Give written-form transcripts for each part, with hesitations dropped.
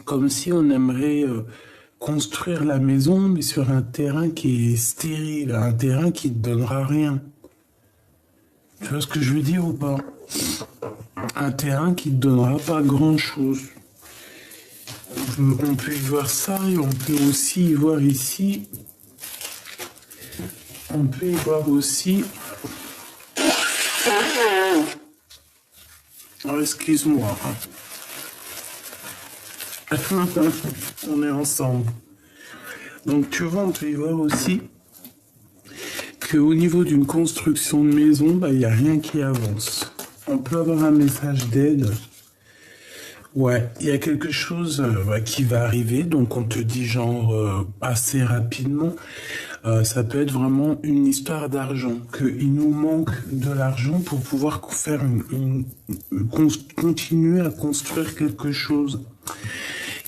Comme si on aimerait construire la maison, mais sur un terrain qui est stérile, un terrain qui ne donnera rien. Tu vois ce que je veux dire ou pas? Un terrain qui ne donnera pas grand-chose. On peut y voir ça et on peut aussi y voir ici. On peut y voir aussi. Oh, excuse-moi. On est ensemble. Donc tu vois, on peut y voir aussi qu'au niveau d'une construction de maison, il n'y a rien qui avance. On peut avoir un message d'aide. Ouais, il y a quelque chose qui va arriver, donc on te dit genre assez rapidement. Ça peut être vraiment une histoire d'argent, qu'il nous manque de l'argent pour pouvoir faire continuer à construire quelque chose.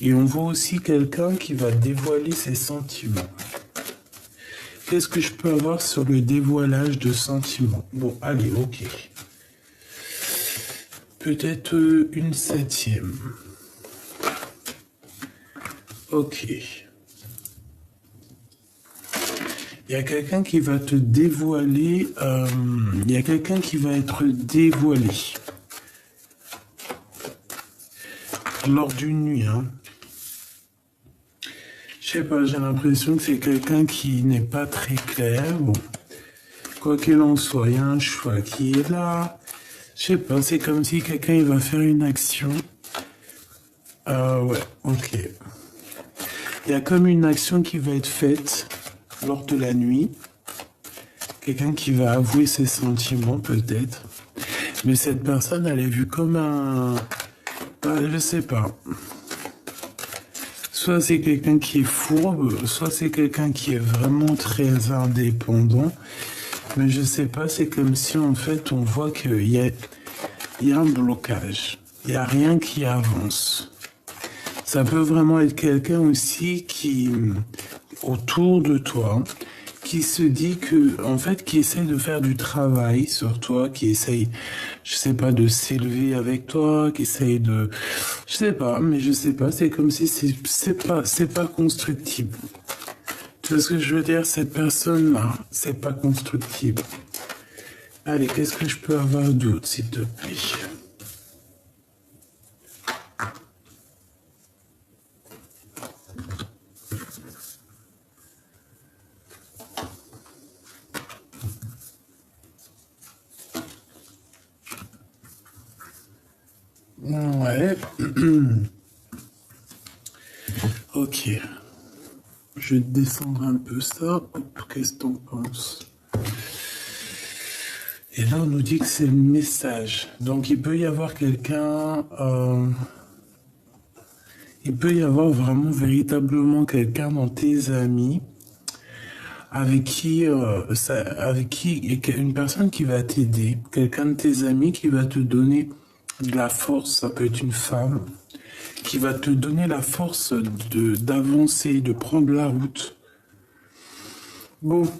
Et on voit aussi quelqu'un qui va dévoiler ses sentiments. Qu'est-ce que je peux avoir sur le dévoilage de sentiments? Bon, allez, ok. Peut-être une 7e. Ok. Il y a quelqu'un qui va te dévoiler. Il y a quelqu'un qui va être dévoilé. Lors d'une nuit, hein. Je sais pas, j'ai l'impression que c'est quelqu'un qui n'est pas très clair. Bon. Quoi qu'il en soit, il y a un choix qui est là. Je sais pas, c'est comme si quelqu'un il va faire une action. Ouais, ok. Il y a comme une action qui va être faite lors de la nuit. Quelqu'un qui va avouer ses sentiments peut-être. Mais cette personne, elle est vue comme un... je sais pas. Soit c'est quelqu'un qui est fourbe, soit c'est quelqu'un qui est vraiment très indépendant. Mais je sais pas, c'est comme si en fait on voit qu'il y a un blocage. Il n'y a rien qui avance. Ça peut vraiment être quelqu'un aussi qui, autour de toi, qui se dit que, en fait, qui essaye de faire du travail sur toi, qui essaye, je sais pas, de s'élever avec toi, qui essaye de, je sais pas, mais je sais pas, c'est comme si c'est pas constructible. Tu vois ce que je veux dire? Cette personne-là, c'est pas constructible. Allez, qu'est-ce que je peux avoir d'autre, s'il te plaît? Ouais. Ok. Je vais descendre un peu ça. Qu'est-ce que t'en penses? Et là, on nous dit que c'est le message. Donc, il peut y avoir quelqu'un... il peut y avoir vraiment, véritablement quelqu'un dans tes amis avec qui une personne qui va t'aider, quelqu'un de tes amis qui va te donner de la force, ça peut être une femme, qui va te donner la force d'avancer, de prendre la route. Bon,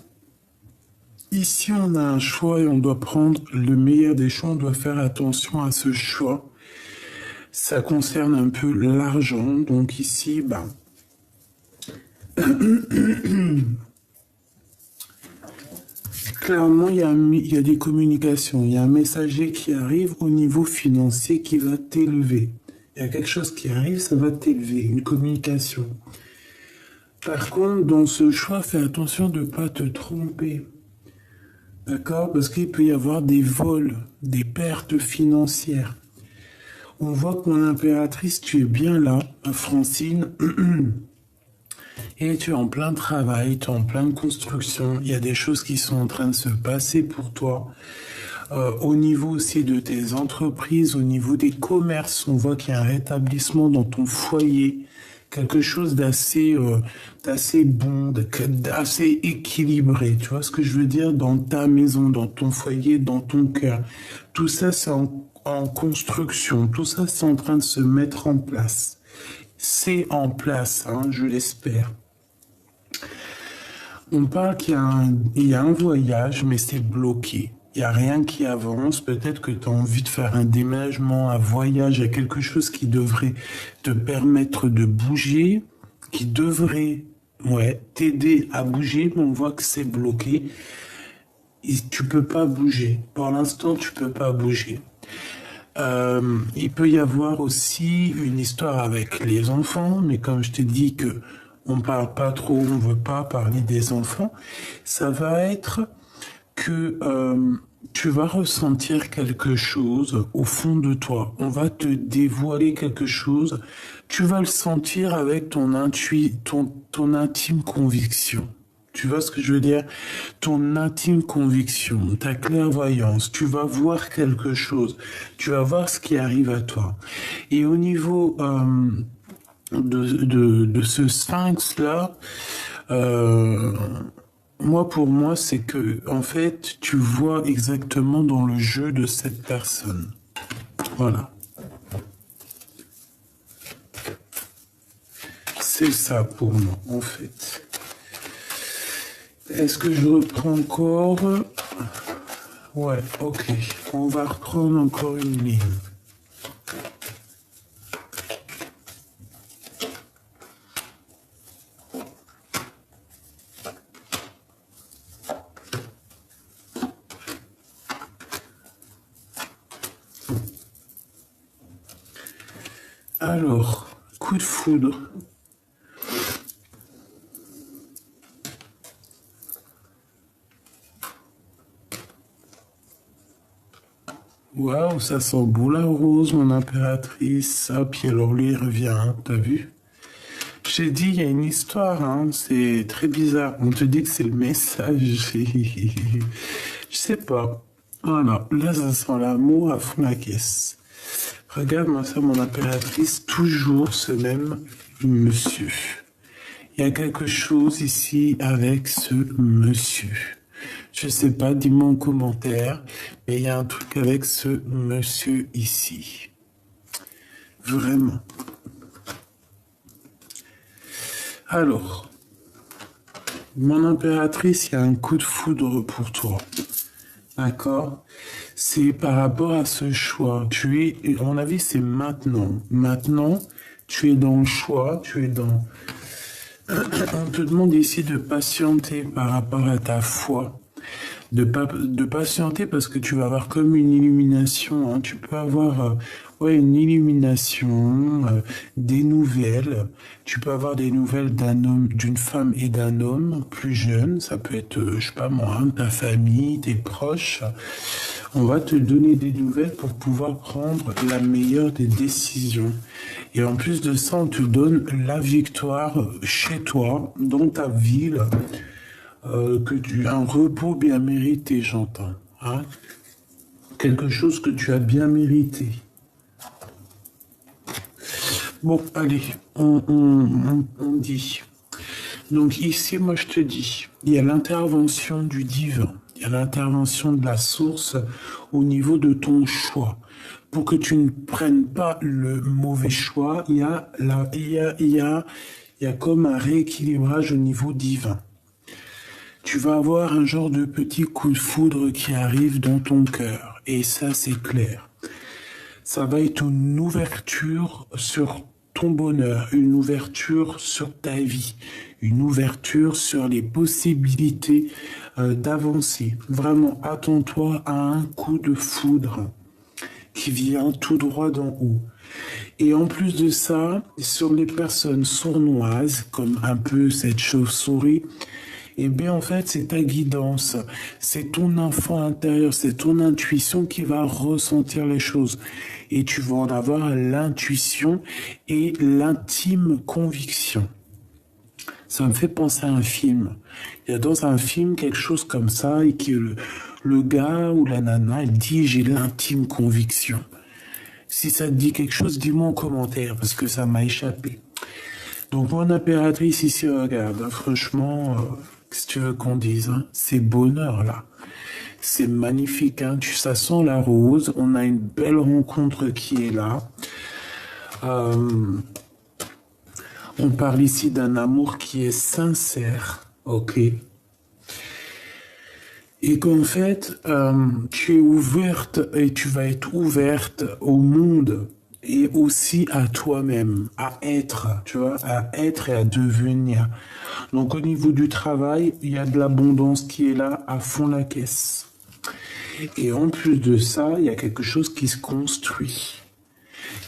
ici on a un choix et on doit prendre le meilleur des choix, on doit faire attention à ce choix. Ça concerne un peu l'argent, donc ici, clairement, il y a des communications. Il y a un messager qui arrive au niveau financier qui va t'élever. Il y a quelque chose qui arrive, ça va t'élever, une communication. Par contre, dans ce choix, fais attention de ne pas te tromper. D'accord? Parce qu'il peut y avoir des vols, des pertes financières. On voit que mon impératrice, tu es bien là, Francine. Et tu es en plein travail, tu es en pleine construction, il y a des choses qui sont en train de se passer pour toi. Au niveau aussi de tes entreprises, au niveau des commerces, on voit qu'il y a un rétablissement dans ton foyer, quelque chose d'assez bon, d'assez équilibré. Tu vois ce que je veux dire? Dans ta maison, dans ton foyer, dans ton cœur. Tout ça, c'est en construction, tout ça, c'est en train de se mettre en place. C'est en place, hein, je l'espère. On parle qu'il y a un voyage, mais c'est bloqué. Il n'y a rien qui avance. Peut-être que tu as envie de faire un déménagement, un voyage, il y a quelque chose qui devrait te permettre de bouger, qui devrait, ouais, t'aider à bouger, mais on voit que c'est bloqué. Et tu peux pas bouger. Pour l'instant, tu peux pas bouger. Il peut y avoir aussi une histoire avec les enfants, mais comme je t'ai dit que on parle pas trop, on veut pas parler des enfants, ça va être que tu vas ressentir quelque chose au fond de toi. On va te dévoiler quelque chose. Tu vas le sentir avec ton intime conviction. Tu vois ce que je veux dire? Ton intime conviction, ta clairvoyance, tu vas voir quelque chose, tu vas voir ce qui arrive à toi. Et au niveau de ce sphinx-là, pour moi, c'est que, en fait, tu vois exactement dans le jeu de cette personne. Voilà. C'est ça pour moi, en fait. Est-ce que je reprends encore? Ouais, ok. On va reprendre encore une ligne. Alors, coup de foudre. Waouh, ça sent beau la rose, mon impératrice. Ah, puis alors lui, il revient, hein, t'as vu? J'ai dit, il y a une histoire, hein, c'est très bizarre. On te dit que c'est le message. Je sais pas. Voilà, là, ça sent l'amour à fond la caisse. Regarde-moi ça, mon impératrice, toujours ce même monsieur. Il y a quelque chose ici avec ce monsieur. Je sais pas, dis-moi en commentaire, mais il y a un truc avec ce monsieur ici. Vraiment. Alors, mon impératrice, il y a un coup de foudre pour toi. D'accord? C'est par rapport à ce choix. À mon avis, c'est maintenant. Maintenant, tu es dans le choix, tu es dans... On te demande ici de patienter par rapport à ta foi. De patienter parce que tu vas avoir comme une illumination, hein. Tu peux avoir une illumination, des nouvelles. Tu peux avoir des nouvelles d'un homme, d'une femme et d'un homme plus jeune. Ça peut être, je sais pas moi, hein, ta famille, tes proches. On va te donner des nouvelles pour pouvoir prendre la meilleure des décisions. Et en plus de ça, on te donne la victoire chez toi, dans ta ville. Un repos bien mérité, j'entends. Hein? Quelque chose que tu as bien mérité. Bon, allez, on dit. Donc ici, moi, je te dis, il y a l'intervention du divin. Il y a l'intervention de la source au niveau de ton choix. Pour que tu ne prennes pas le mauvais choix, il y a comme un rééquilibrage au niveau divin. Tu vas avoir un genre de petit coup de foudre qui arrive dans ton cœur. Et ça, c'est clair. Ça va être une ouverture sur ton bonheur, une ouverture sur ta vie, une ouverture sur les possibilités d'avancer. Vraiment, attends-toi à un coup de foudre qui vient tout droit d'en haut. Et en plus de ça, sur les personnes sournoises, comme un peu cette chauve-souris, eh bien, en fait, c'est ta guidance, c'est ton enfant intérieur, c'est ton intuition qui va ressentir les choses. Et tu vas en avoir l'intuition et l'intime conviction. Ça me fait penser à un film. Il y a dans un film quelque chose comme ça, et que le gars ou la nana, elle dit, j'ai l'intime conviction. Si ça te dit quelque chose, dis-moi en commentaire, parce que ça m'a échappé. Donc, mon impératrice ici, regarde, hein, franchement... Qu'est-ce que tu veux qu'on dise, hein? C'est bonheur, là. C'est magnifique, hein? Ça sent la rose. On a une belle rencontre qui est là. On parle ici d'un amour qui est sincère, ok? Et qu'en fait, tu es ouverte et tu vas être ouverte au monde et aussi à toi-même, à être, tu vois, à être et à devenir. Donc au niveau du travail, il y a de l'abondance qui est là à fond la caisse. Et en plus de ça, il y a quelque chose qui se construit.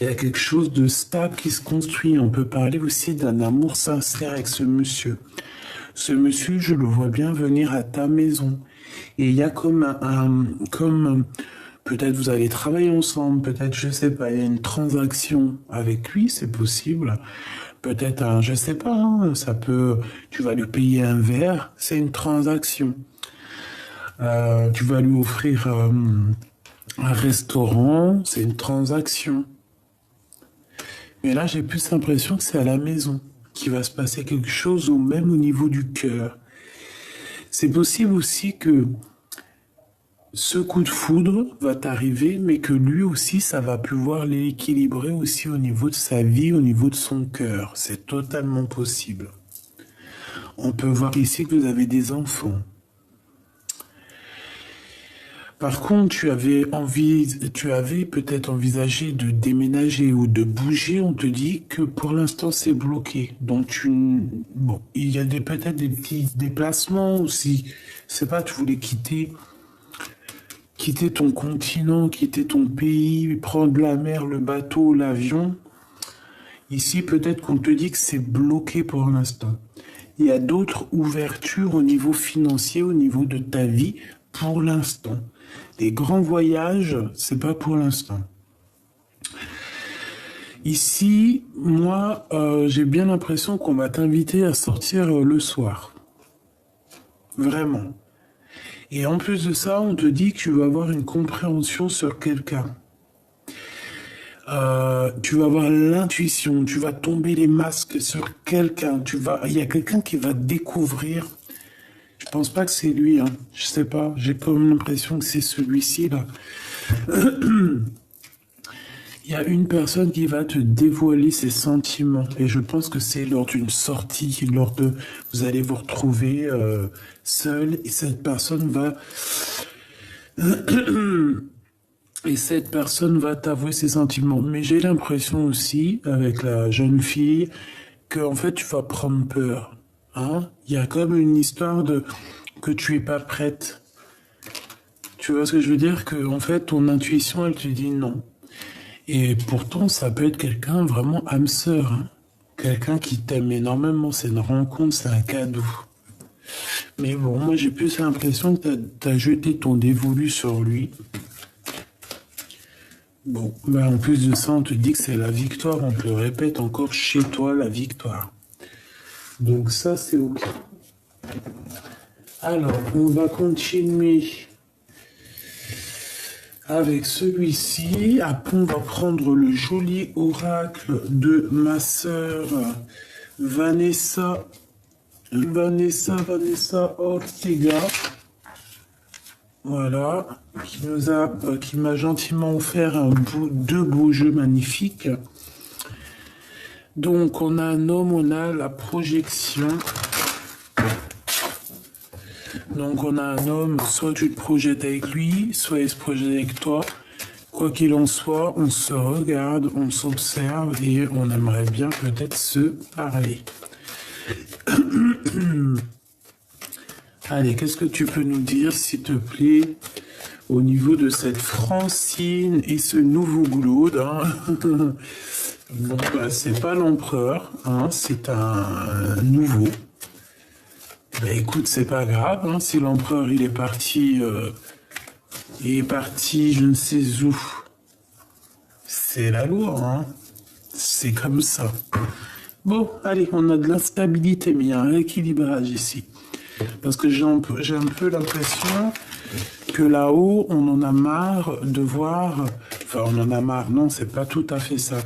Il y a quelque chose de stable qui se construit. On peut parler aussi d'un amour sincère avec ce monsieur. Ce monsieur, je le vois bien venir à ta maison. Et il y a comme peut-être vous allez travailler ensemble, peut-être, je sais pas, il y a une transaction avec lui, c'est possible. Peut-être je sais pas, hein, ça peut, tu vas lui payer un verre, c'est une transaction. Tu vas lui offrir un restaurant, c'est une transaction. Mais là, j'ai plus l'impression que c'est à la maison qu'il va se passer quelque chose, ou même au niveau du cœur. C'est possible aussi que ce coup de foudre va t'arriver, mais que lui aussi, ça va pouvoir l'équilibrer aussi au niveau de sa vie, au niveau de son cœur. C'est totalement possible. On peut voir ici que vous avez des enfants. Par contre, tu avais peut-être envisagé de déménager ou de bouger. On te dit que pour l'instant c'est bloqué. Donc bon, il y a peut-être des petits déplacements aussi. C'est pas, tu voulais quitter ton continent, quitter ton pays, prendre la mer, le bateau, l'avion. Ici, peut-être qu'on te dit que c'est bloqué pour l'instant. Il y a d'autres ouvertures au niveau financier, au niveau de ta vie pour l'instant. Les grands voyages, c'est pas pour l'instant. Ici, moi, j'ai bien l'impression qu'on va t'inviter à sortir le soir. Vraiment. Et en plus de ça, on te dit que tu vas avoir une compréhension sur quelqu'un. Tu vas avoir l'intuition, tu vas tomber les masques sur quelqu'un. Il y a quelqu'un qui va découvrir. Je pense pas que c'est lui, hein. Je sais pas. J'ai comme l'impression que c'est celui-ci là. Il y a une personne qui va te dévoiler ses sentiments et je pense que c'est lors d'une sortie, vous allez vous retrouver seul et cette personne va t'avouer ses sentiments. Mais j'ai l'impression aussi avec la jeune fille que en fait tu vas prendre peur. Hein? Il y a comme une histoire de que tu es pas prête. Tu vois ce que je veux dire? Que en fait ton intuition elle te dit non. Et pourtant, ça peut être quelqu'un vraiment âme sœur, hein. Quelqu'un qui t'aime énormément. C'est une rencontre, c'est un cadeau. Mais bon, moi j'ai plus l'impression que t'as jeté ton dévolu sur lui. Bon, ben en plus de ça, on te dit que c'est la victoire. On te le répète encore chez toi, la victoire. Donc ça, c'est ok. Alors, on va continuer avec celui-ci. Après, on va prendre le joli oracle de ma sœur Vanessa Ortega. Voilà, qui m'a gentiment offert deux beaux jeux magnifiques. Donc, on a un homme, on a la projection. Donc on a un homme, soit tu te projettes avec lui, soit il se projette avec toi. Quoi qu'il en soit, on se regarde, on s'observe et on aimerait bien peut-être se parler. Allez, qu'est-ce que tu peux nous dire, s'il te plaît, au niveau de cette Francine et ce nouveau Glaude, hein. Bon, bah, c'est pas l'empereur, hein, c'est un nouveau. Ben écoute, c'est pas grave, hein, si l'empereur il est parti, je ne sais où. C'est la loi, hein. C'est comme ça. Bon, allez, on a de l'instabilité, mais il y a un rééquilibrage ici. Parce que j'ai un peu l'impression que là-haut, on en a marre de voir... Enfin, on en a marre, non, c'est pas tout à fait ça.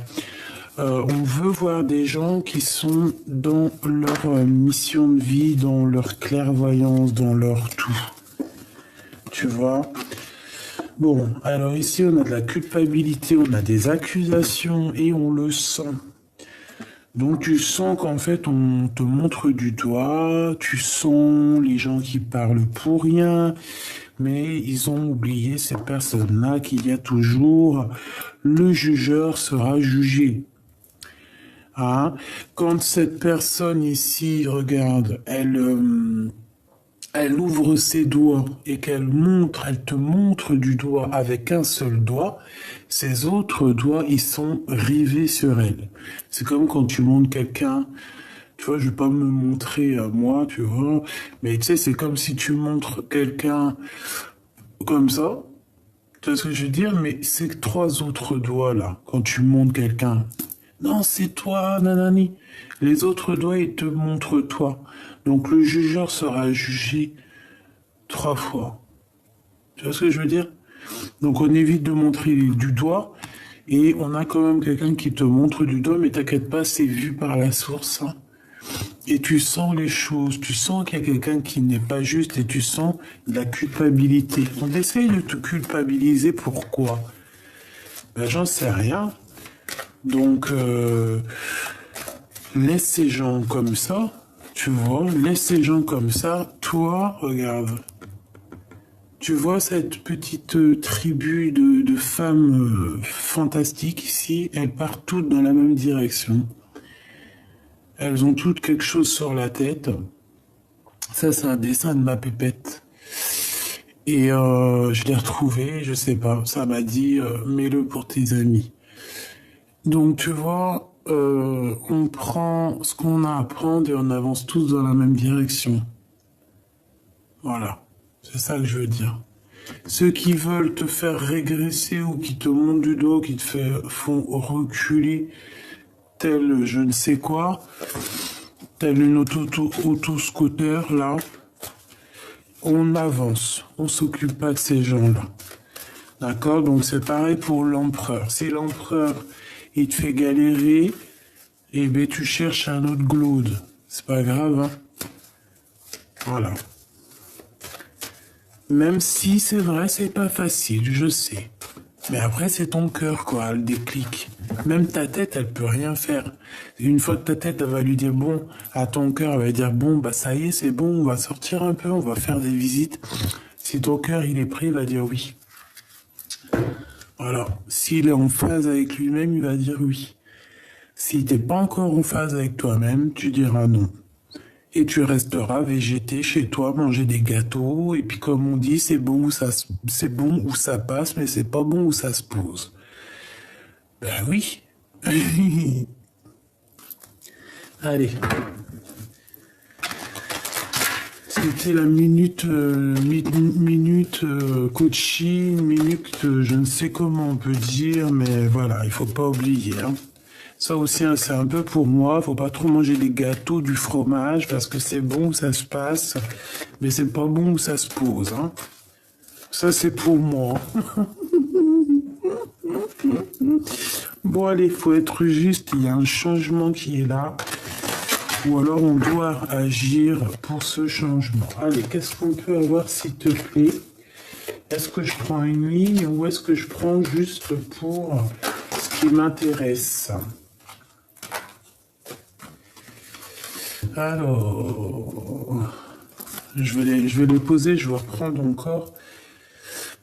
On veut voir des gens qui sont dans leur mission de vie, dans leur clairvoyance, dans leur tout. Tu vois? Bon, alors ici, on a de la culpabilité, on a des accusations et on le sent. Donc tu sens qu'en fait on te montre du doigt, tu sens les gens qui parlent pour rien, mais ils ont oublié ces personnes-là qu'il y a toujours le jugeur sera jugé. Hein? Quand cette personne ici, regarde, elle ouvre ses doigts et elle te montre du doigt avec un seul doigt, ses autres doigts, ils sont rivés sur elle. C'est comme quand tu montres quelqu'un, tu vois, je vais pas me montrer à moi, tu vois, mais tu sais, c'est comme si tu montres quelqu'un comme ça, tu vois ce que je veux dire, mais ces trois autres doigts là, quand tu montres quelqu'un, non, c'est toi, nanani. Les autres doigts, ils te montrent toi. Donc le jugeur sera jugé trois fois. Tu vois ce que je veux dire? Donc on évite de montrer du doigt et on a quand même quelqu'un qui te montre du doigt, mais t'inquiète pas, c'est vu par la source. Hein. Et tu sens les choses, tu sens qu'il y a quelqu'un qui n'est pas juste et tu sens la culpabilité. On essaye de te culpabiliser, pourquoi? Ben j'en sais rien. Donc laisse ces gens comme ça, tu vois, laisse ces gens comme ça, toi, regarde. Tu vois cette petite tribu de femmes fantastiques ici, elles partent toutes dans la même direction. Elles ont toutes quelque chose sur la tête. Ça, c'est un dessin de ma pépette. Et je l'ai retrouvé, je sais pas, ça m'a dit, mets-le pour tes amis. Donc, tu vois, on prend ce qu'on a à prendre et on avance tous dans la même direction. Voilà. C'est ça que je veux dire. Ceux qui veulent te faire régresser ou qui te montent du dos, qui font reculer tel je ne sais quoi, tel une auto-scooter, là, on avance. On s'occupe pas de ces gens-là. D'accord? Donc c'est pareil pour l'empereur. Si l'empereur, il te fait galérer, eh ben tu cherches un autre glaude. C'est pas grave, hein? Voilà. Même si c'est vrai, c'est pas facile, je sais. Mais après, c'est ton cœur, quoi, le déclic. Même ta tête, elle peut rien faire. Une fois que ta tête, elle va lui dire bon, à ton cœur, elle va dire bon, bah ça y est, c'est bon, on va sortir un peu, on va faire des visites. Si ton cœur, il est prêt, il va dire oui. Voilà. S'il est en phase avec lui-même, il va dire oui. Si t'es pas encore en phase avec toi-même, tu diras non. Et tu resteras végété chez toi, manger des gâteaux, et puis comme on dit, c'est bon où ça passe, mais c'est pas bon où ça se pose. Ben oui. Allez. C'était la minute coaching, minute je ne sais comment on peut dire, mais voilà, il faut pas oublier. Hein. Ça aussi, hein, c'est un peu pour moi. Faut pas trop manger des gâteaux, du fromage, parce que c'est bon où ça se passe, mais c'est pas bon où ça se pose. Hein. Ça, c'est pour moi. Bon, allez, faut être juste. Il y a un changement qui est là. Ou alors, on doit agir pour ce changement. Allez, qu'est-ce qu'on peut avoir, s'il te plaît? Est-ce que je prends une ligne ou est-ce que je prends juste pour ce qui m'intéresse? Alors, je vais les poser, je vais reprendre encore.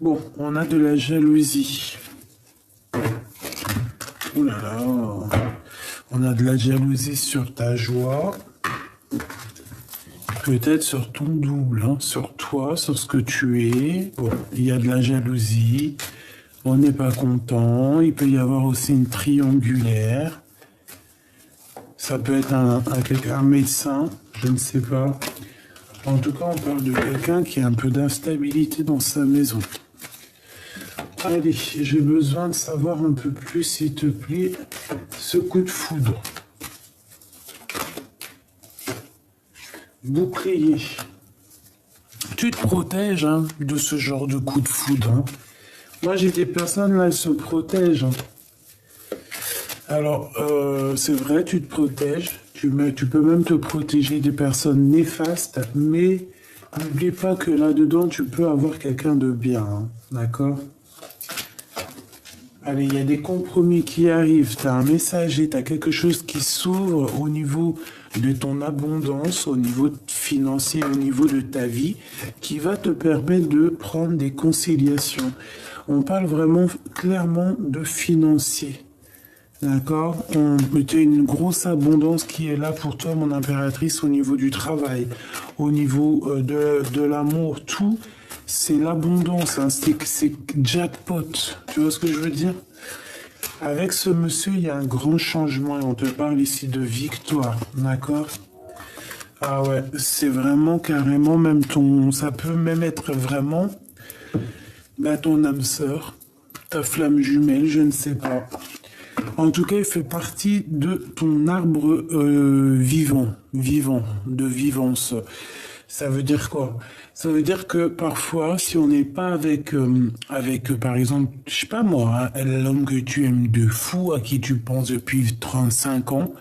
Bon, on a de la jalousie. Ouh là là. On a de la jalousie sur ta joie. Peut-être sur ton double, hein, sur toi, sur ce que tu es. Bon, il y a de la jalousie. On n'est pas content. Il peut y avoir aussi une triangulaire. Ça peut être un médecin, je ne sais pas. En tout cas, on parle de quelqu'un qui a un peu d'instabilité dans sa maison. Allez, j'ai besoin de savoir un peu plus, s'il te plaît, ce coup de foudre. Bouclier. Tu te protèges hein, de ce genre de coup de foudre. Hein. Moi, j'ai des personnes là, elles se protègent. Hein. Alors, c'est vrai, tu te protèges. Tu peux même te protéger des personnes néfastes, mais n'oublie pas que là-dedans, tu peux avoir quelqu'un de bien. Hein, d'accord? Allez, il y a des compromis qui arrivent, tu as un messager, tu as quelque chose qui s'ouvre au niveau de ton abondance, au niveau financier, au niveau de ta vie, qui va te permettre de prendre des conciliations. On parle vraiment clairement de financier. D'accord? On mettait une grosse abondance qui est là pour toi, mon impératrice, au niveau du travail, au niveau de l'amour, tout. C'est l'abondance, hein, c'est jackpot. Tu vois ce que je veux dire? Avec ce monsieur, il y a un grand changement et on te parle ici de victoire, d'accord? Ah ouais, c'est vraiment carrément même ça peut même être vraiment ton âme sœur, ta flamme jumelle, je ne sais pas. En tout cas, il fait partie de ton arbre vivant, de vivance. Ça veut dire quoi? Ça veut dire que parfois, si on n'est pas avec, par exemple, je sais pas moi, hein, l'homme que tu aimes de fou, à qui tu penses depuis 35 ans,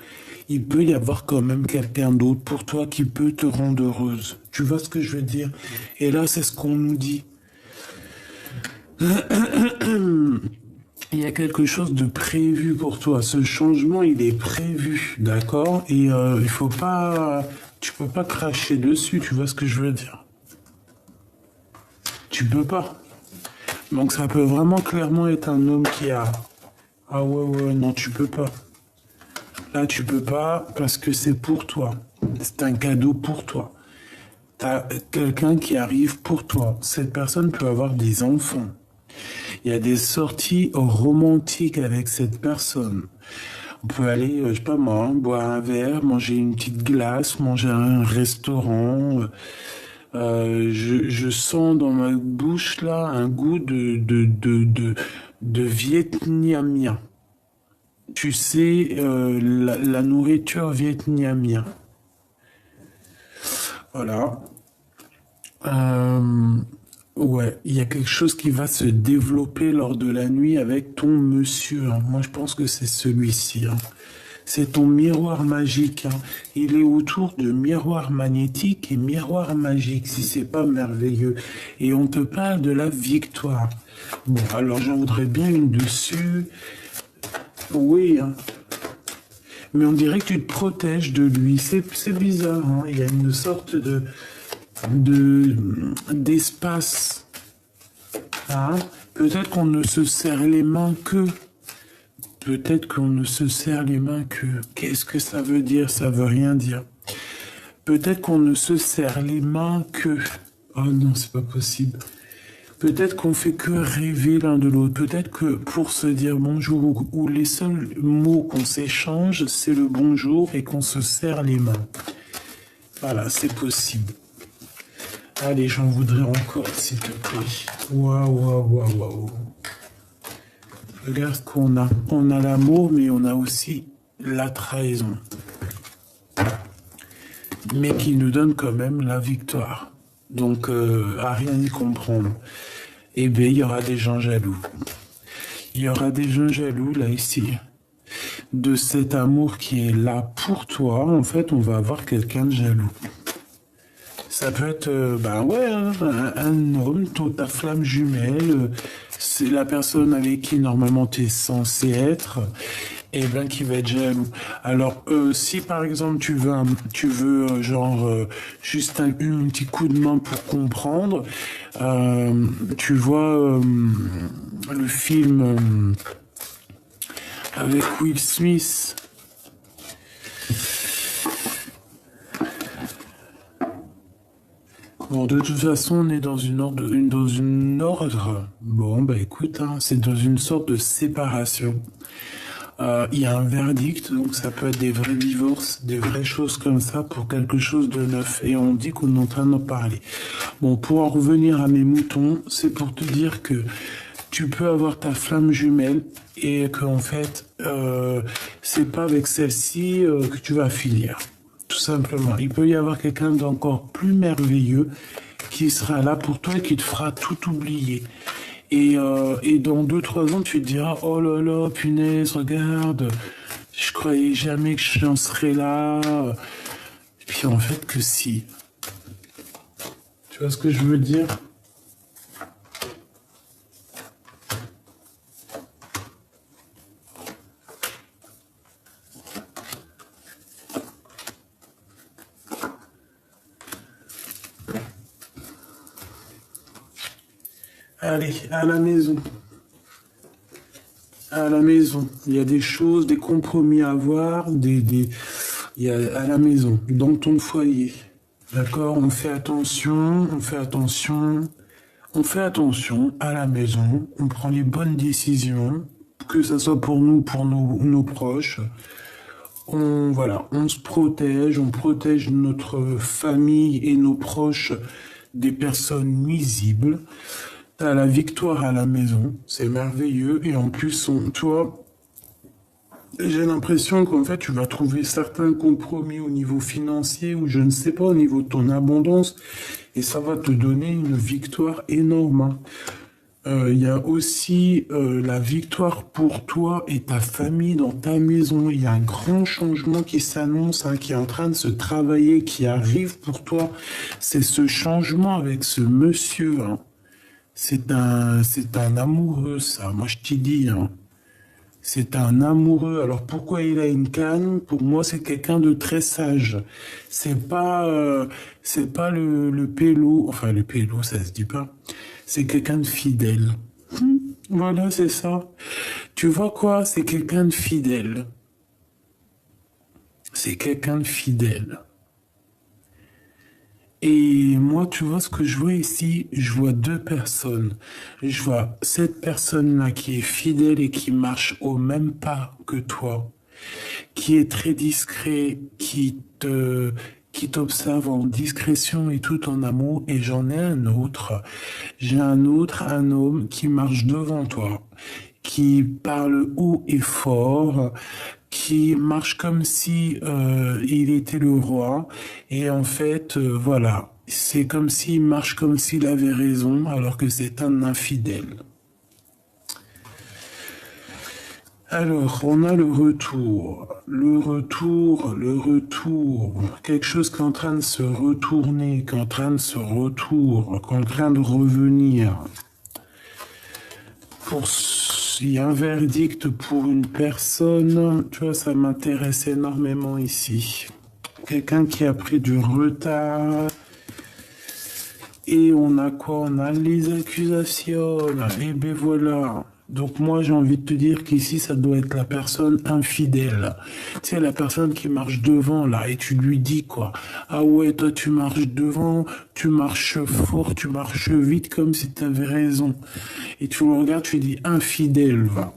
il peut y avoir quand même quelqu'un d'autre pour toi qui peut te rendre heureuse. Tu vois ce que je veux dire? Et là, c'est ce qu'on nous dit. Il y a quelque chose de prévu pour toi. Ce changement, il est prévu, d'accord? Et il faut pas, tu peux pas cracher dessus. Tu vois ce que je veux dire? Tu peux pas. Donc ça peut vraiment clairement être un homme qui a. Ah ouais, non, tu peux pas. Là, tu peux pas parce que c'est pour toi. C'est un cadeau pour toi. T'as quelqu'un qui arrive pour toi. Cette personne peut avoir des enfants. Il y a des sorties romantiques avec cette personne. On peut aller, je sais pas moi, hein, boire un verre, manger une petite glace, manger à un restaurant. Je sens dans ma bouche là un goût de vietnamien. Tu sais, la nourriture vietnamienne. Voilà. Ouais, il y a quelque chose qui va se développer lors de la nuit avec ton monsieur, hein. Moi, je pense que c'est celui-ci, hein. C'est ton miroir magique, hein. Il est autour de miroir magnétique et miroir magique, si c'est pas merveilleux. Et on te parle de la victoire. Bon, alors j'en voudrais bien une dessus. Oui, hein. Mais on dirait que tu te protèges de lui. C'est bizarre, hein. Il y a une sorte d'espace. Hein? Peut-être qu'on ne se serre les mains que. Peut-être qu'on ne se serre les mains que. Qu'est-ce que ça veut dire? Ça veut rien dire. Peut-être qu'on ne se serre les mains que. Oh non, c'est pas possible. Peut-être qu'on fait que rêver l'un de l'autre. Peut-être que pour se dire bonjour, ou les seuls mots qu'on s'échange, c'est le bonjour et qu'on se serre les mains. Voilà, c'est possible. Allez, j'en voudrais encore, s'il te plaît. Waouh. Regarde ce qu'on a. On a l'amour, mais on a aussi la trahison. Mais qui nous donne quand même la victoire. Donc, à rien y comprendre. Eh bien, il y aura des gens jaloux. Il y aura des gens jaloux, là, ici. De cet amour qui est là pour toi, en fait, on va avoir quelqu'un de jaloux. Ça peut être, un homme, ta flamme jumelle, c'est la personne avec qui normalement tu es censé être, et bien qui va être jaloux. Alors, si par exemple tu veux juste un petit coup de main pour comprendre, tu vois le film avec Will Smith. Bon, de toute façon, on est dans une ordre. Bon, bah écoute, hein, c'est dans une sorte de séparation. Il y a un verdict, donc ça peut être des vrais divorces, des vraies choses comme ça pour quelque chose de neuf. Et on dit qu'on est en train d'en parler. Bon, pour en revenir à mes moutons, c'est pour te dire que tu peux avoir ta flamme jumelle et qu'en fait, c'est pas avec celle-ci que tu vas finir. Tout simplement. Il peut y avoir quelqu'un d'encore plus merveilleux qui sera là pour toi et qui te fera tout oublier. Et dans 2-3 ans, tu te diras, oh là là, punaise, regarde, je croyais jamais que j'en serais là. Et puis en fait que si. Tu vois ce que je veux dire? Allez, à la maison. À la maison. Il y a des choses, des compromis à avoir, il y a à la maison, dans ton foyer. D'accord? On fait attention, on fait attention. On fait attention à la maison, on prend les bonnes décisions, que ce soit pour nous, pour nos proches. Voilà, on se protège, on protège notre famille et nos proches des personnes nuisibles. T'as la victoire à la maison, c'est merveilleux. Et en plus, toi, j'ai l'impression qu'en fait, tu vas trouver certains compromis au niveau financier ou je ne sais pas, au niveau de ton abondance. Et ça va te donner une victoire énorme. Il y a aussi la victoire pour toi et ta famille dans ta maison. Il y a un grand changement qui s'annonce, hein, qui est en train de se travailler, qui arrive pour toi. C'est ce changement avec ce monsieur. Hein. C'est un amoureux, ça. Moi, je t'ai dit. Hein. C'est un amoureux. Alors pourquoi il a une canne? Pour moi, c'est quelqu'un de très sage. C'est pas le pélo. Enfin, le pélo, ça se dit pas. C'est quelqu'un de fidèle. Voilà, c'est ça. Tu vois quoi? C'est quelqu'un de fidèle. C'est quelqu'un de fidèle. Et moi, tu vois ce que je vois ici? Je vois deux personnes. Je vois cette personne-là qui est fidèle et qui marche au même pas que toi, qui est très discret, qui t'observe en discrétion et tout en amour. Et j'en ai un autre. J'ai un autre, un homme qui marche devant toi, qui parle haut et fort, qui marche comme si il était le roi. Et en fait, voilà, c'est comme s'il marche comme s'il avait raison, alors que c'est un infidèle. Alors, on a le retour, quelque chose qui est en train de se retourner, qui est en train de se retourner, qui est en train de revenir. Il y a un verdict pour une personne, tu vois, ça m'intéresse énormément ici. Quelqu'un qui a pris du retard. Et on a quoi? On a les accusations. Et ben voilà. Donc moi j'ai envie de te dire qu'ici ça doit être la personne infidèle. C'est la personne qui marche devant là et tu lui dis quoi? Ah ouais, toi tu marches devant, tu marches fort, tu marches vite comme si tu avais raison. Et tu le regardes, tu lui dis infidèle va.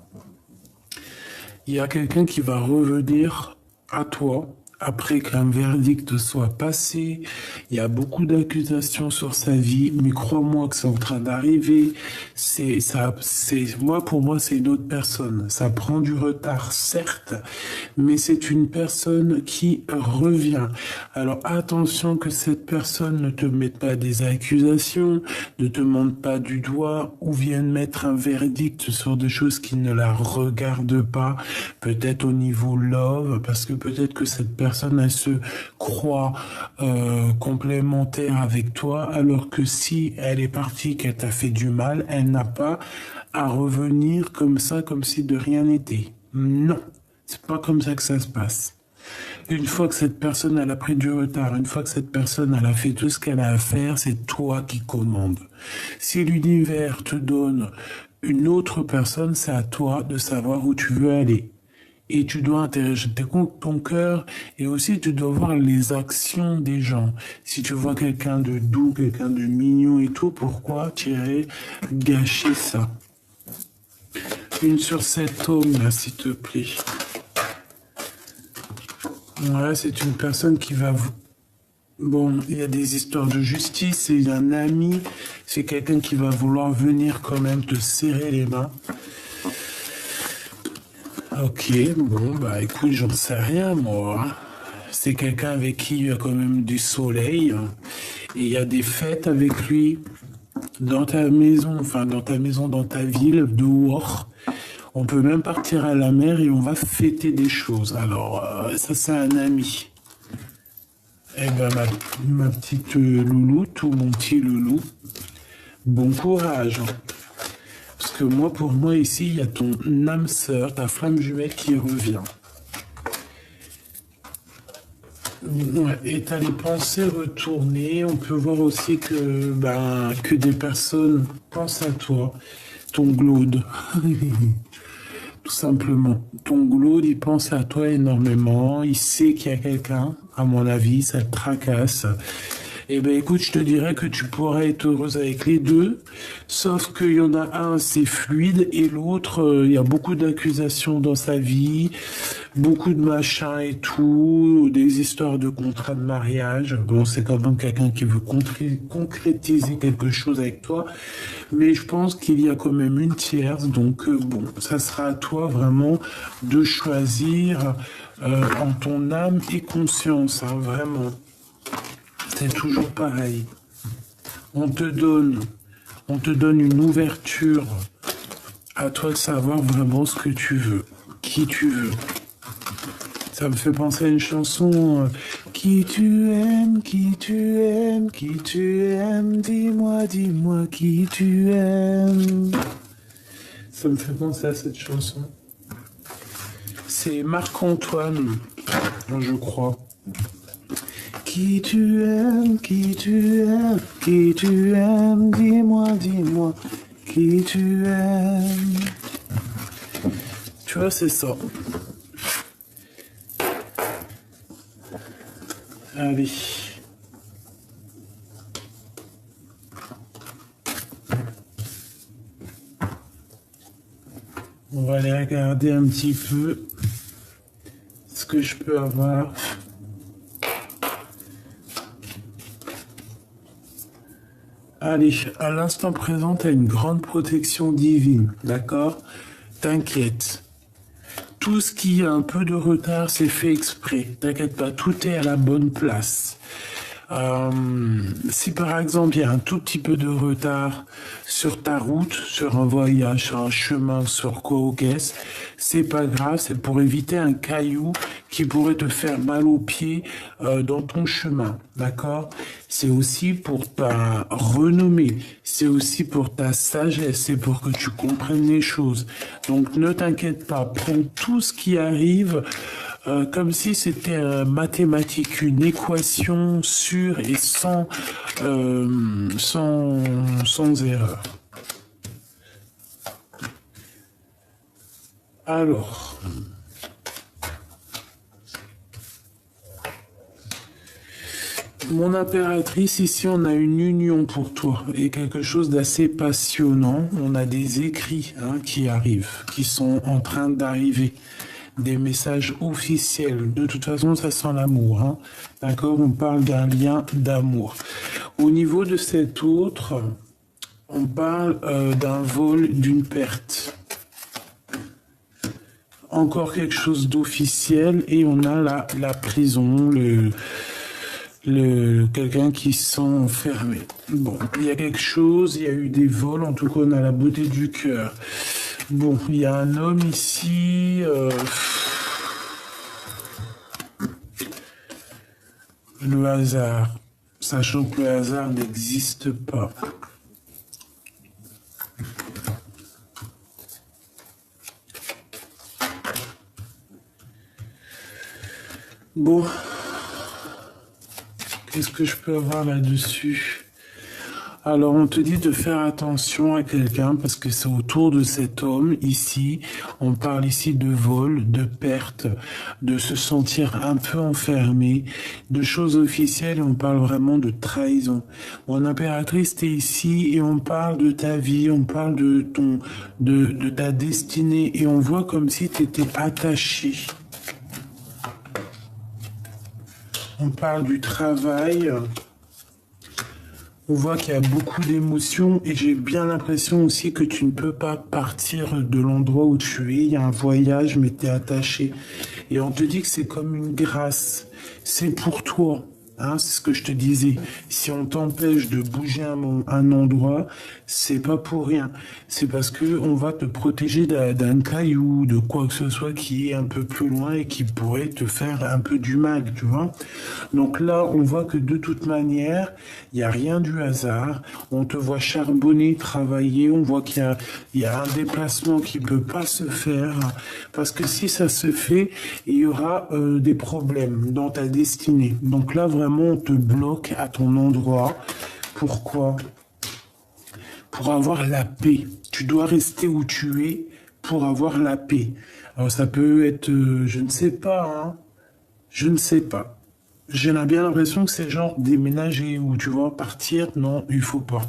Il y a quelqu'un qui va revenir à toi après qu'un verdict soit passé. Il y a beaucoup d'accusations sur sa vie, mais crois-moi que c'est en train d'arriver. Pour moi, c'est une autre personne. Ça prend du retard, certes, mais c'est une personne qui revient. Alors attention que cette personne ne te mette pas des accusations, ne te montre pas du doigt ou vienne mettre un verdict sur des choses qui ne la regardent pas. Peut-être au niveau love, parce que peut-être que cette personne elle se croit complémentaire avec toi, alors que si elle est partie, qu'elle t'a fait du mal, elle n'a pas à revenir comme ça, comme si de rien n'était. Non, c'est pas comme ça que ça se passe. Une fois que cette personne elle a pris du retard, une fois que cette personne elle a fait tout ce qu'elle a à faire, c'est toi qui commandes. Si l'univers te donne une autre personne, c'est à toi de savoir où tu veux aller. Et tu dois intéresser ton cœur et aussi tu dois voir les actions des gens. Si tu vois quelqu'un de doux, quelqu'un de mignon et tout, pourquoi tu irais gâcher ça? Une sur cet homme là, s'il te plaît. Ouais, c'est une personne qui va vous... Bon, il y a des histoires de justice, c'est un ami, c'est quelqu'un qui va vouloir venir quand même te serrer les mains. Ok, bon, bah écoute, j'en sais rien, moi. Hein. C'est quelqu'un avec qui il y a quand même du soleil. Hein. Et il y a des fêtes avec lui dans ta maison, dans ta ville, dehors. On peut même partir à la mer et on va fêter des choses. Alors, ça, c'est un ami. Eh ben, ma petite louloute ou mon petit loulou, bon courage. Parce que moi, pour moi, ici, il y a ton âme sœur, ta flamme jumelle qui revient. Ouais, et tu as les pensées retournées. On peut voir aussi que des personnes pensent à toi. Ton glaude. Tout simplement. Ton glaude, il pense à toi énormément. Il sait qu'il y a quelqu'un. À mon avis, ça te tracasse. Eh ben écoute, je te dirais que tu pourrais être heureuse avec les deux, sauf qu'il y en a un, c'est fluide, et l'autre, il y a beaucoup d'accusations dans sa vie, beaucoup de machins et tout, des histoires de contrats de mariage. Bon, c'est quand même quelqu'un qui veut concrétiser quelque chose avec toi, mais je pense qu'il y a quand même une tierce, donc bon, ça sera à toi vraiment de choisir en ton âme et conscience, hein, vraiment. C'est toujours pareil. On te donne une ouverture. À toi de savoir vraiment ce que tu veux, qui tu veux. Ça me fait penser à une chanson. Qui tu aimes, qui tu aimes, qui tu aimes, dis-moi, dis-moi qui tu aimes. Ça me fait penser à cette chanson. C'est Marc-Antoine, je crois. Qui tu aimes, qui tu aimes, qui tu aimes, dis-moi, dis-moi, qui tu aimes. Tu vois, c'est ça. Allez. On va aller regarder un petit peu ce que je peux avoir. Allez, à l'instant présent, tu as une grande protection divine, d'accord? T'inquiète. Tout ce qui a un peu de retard, c'est fait exprès. T'inquiète pas, tout est à la bonne place. Si par exemple il y a un tout petit peu de retard sur ta route, sur un voyage, sur un chemin, sur quoi ou qu'est-ce, c'est pas grave, c'est pour éviter un caillou qui pourrait te faire mal aux pieds dans ton chemin, d'accord? C'est aussi pour ta renommée, c'est aussi pour ta sagesse, c'est pour que tu comprennes les choses. Donc ne t'inquiète pas, prends tout ce qui arrive comme si c'était mathématique, une équation sûre et sans erreur. Alors, mon impératrice, ici on a une union pour toi et quelque chose d'assez passionnant. On a des écrits qui arrivent, qui sont en train d'arriver. Des messages officiels. De toute façon, ça sent l'amour. Hein. D'accord? On parle d'un lien d'amour. Au niveau de cet autre, on parle d'un vol, d'une perte. Encore quelque chose d'officiel et on a la prison, quelqu'un qui se sent enfermé. Bon, il y a quelque chose, il y a eu des vols, en tout cas on a la beauté du cœur. Bon, il y a un homme ici. Le hasard, sachant que le hasard n'existe pas. Bon, qu'est-ce que je peux avoir là-dessus? Alors, on te dit de faire attention à quelqu'un parce que c'est autour de cet homme ici. On parle ici de vol, de perte, de se sentir un peu enfermé, de choses officielles et on parle vraiment de trahison. Mon impératrice, t'es ici et on parle de ta vie, on parle de ta destinée et on voit comme si tu étais attaché. On parle du travail. On voit qu'il y a beaucoup d'émotions et j'ai bien l'impression aussi que tu ne peux pas partir de l'endroit où tu es. Il y a un voyage, mais tu es attaché. Et on te dit que c'est comme une grâce. C'est pour toi. Hein, c'est ce que je te disais. Si on t'empêche de bouger un endroit, c'est pas pour rien. C'est parce que on va te protéger d'un caillou, de quoi que ce soit qui est un peu plus loin et qui pourrait te faire un peu du mal, tu vois. Donc là, on voit que de toute manière, il n'y a rien du hasard. On te voit charbonner, travailler. On voit il y a un déplacement qui peut pas se faire. Parce que si ça se fait, il y aura des problèmes dans ta destinée. Donc là, vraiment, on te bloque à ton endroit. Pourquoi? Pour avoir la paix. Tu dois rester où tu es pour avoir la paix. Alors ça peut être, je ne sais pas, hein. Je ne sais pas. J'ai bien l'impression que c'est genre déménager ou tu vois partir. Non, il faut pas.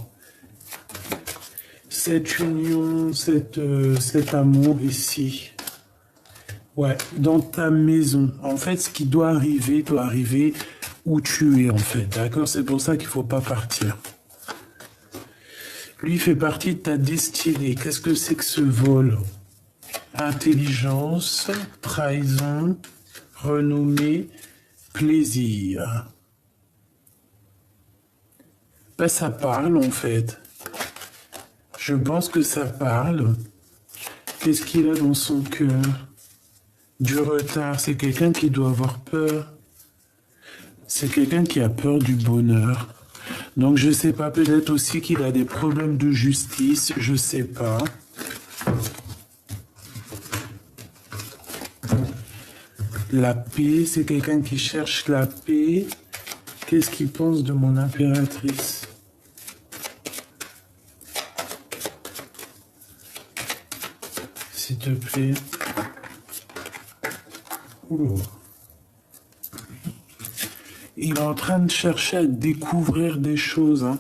Cette union, cet amour ici. Ouais, dans ta maison. En fait, ce qui doit arriver où tu es, en fait. D'accord? C'est pour ça qu'il faut pas partir. Lui fait partie de ta destinée. Qu'est-ce que c'est que ce vol? Intelligence, trahison, renommée, plaisir. Ben, ça parle, en fait. Je pense que ça parle. Qu'est-ce qu'il a dans son cœur? Du retard, c'est quelqu'un qui doit avoir peur. C'est quelqu'un qui a peur du bonheur. Donc je sais pas, peut-être aussi qu'il a des problèmes de justice, je sais pas. La paix, c'est quelqu'un qui cherche la paix. Qu'est-ce qu'il pense de mon impératrice? S'il te plaît. Ouh. Il est en train de chercher à découvrir des choses. Hein.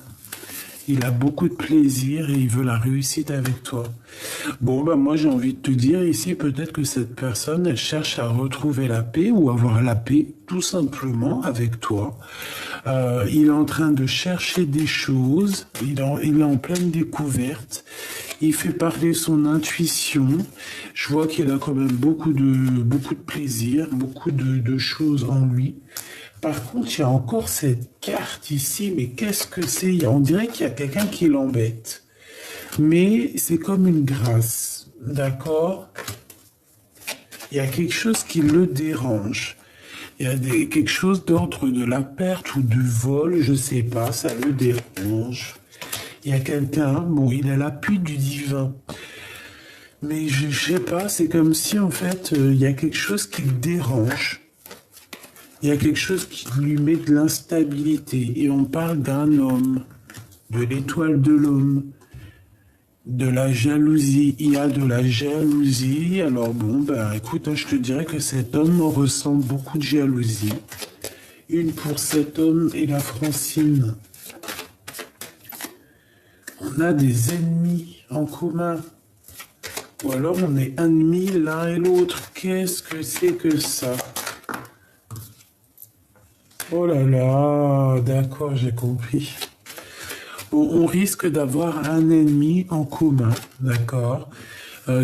Il a beaucoup de plaisir et il veut la réussite avec toi. Bon, ben moi j'ai envie de te dire ici, peut-être que cette personne, elle cherche à retrouver la paix ou avoir la paix tout simplement avec toi. Il est en train de chercher des choses. Il est en pleine découverte. Il fait parler son intuition. Je vois qu'il a quand même beaucoup de plaisir, beaucoup de choses en lui. Par contre, il y a encore cette carte ici, mais qu'est-ce que c'est? On dirait qu'il y a quelqu'un qui l'embête. Mais c'est comme une grâce, d'accord? Il y a quelque chose qui le dérange. Il y a quelque chose d'ordre de la perte ou du vol, je sais pas, ça le dérange. Il y a quelqu'un, bon, il a l'appui du divin. Mais je sais pas, c'est comme si en fait, il y a quelque chose qui le dérange. Il y a quelque chose qui lui met de l'instabilité. Et on parle d'un homme, de l'étoile de l'homme, de la jalousie. Il y a de la jalousie. Alors bon, ben écoute, je te dirais que cet homme ressent beaucoup de jalousie. Une pour cet homme et la Francine. On a des ennemis en commun. Ou alors on est ennemis l'un et l'autre. Qu'est-ce que c'est que ça? Oh là là, d'accord, j'ai compris. On risque d'avoir un ennemi en commun, d'accord,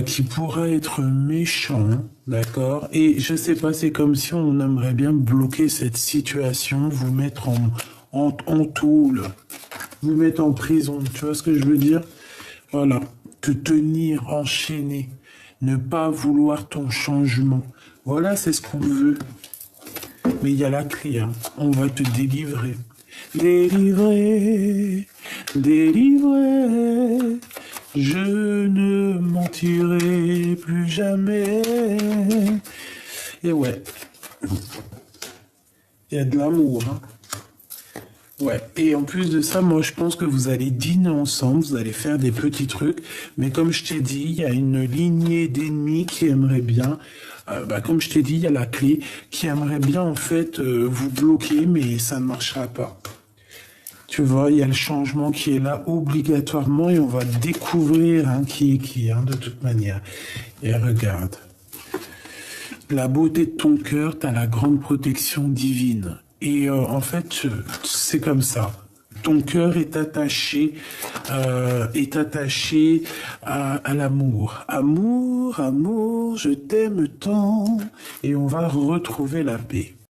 qui pourra être méchant, d'accord. Et je sais pas, c'est comme si on aimerait bien bloquer cette situation, vous mettre en tôle, vous mettre en prison. Tu vois ce que je veux dire? Voilà, te tenir enchaîné, ne pas vouloir ton changement. Voilà, c'est ce qu'on veut. Mais il y a la clé, hein. On va te délivrer. Délivrer, délivrer, je ne mentirai plus jamais. Et ouais, il y a de l'amour, hein. Ouais, et en plus de ça, moi je pense que vous allez dîner ensemble, vous allez faire des petits trucs, mais comme je t'ai dit, il y a une lignée d'ennemis qui aimeraient bien, comme je t'ai dit, il y a la clé, qui aimerait bien en fait vous bloquer, mais ça ne marchera pas. Tu vois, il y a le changement qui est là obligatoirement et on va découvrir qui est qui, hein, de toute manière. Et regarde, la beauté de ton cœur, tu as la grande protection divine. Et en fait, c'est comme ça. Ton cœur est attaché à l'amour. Amour, amour, je t'aime tant. Et on va retrouver la paix.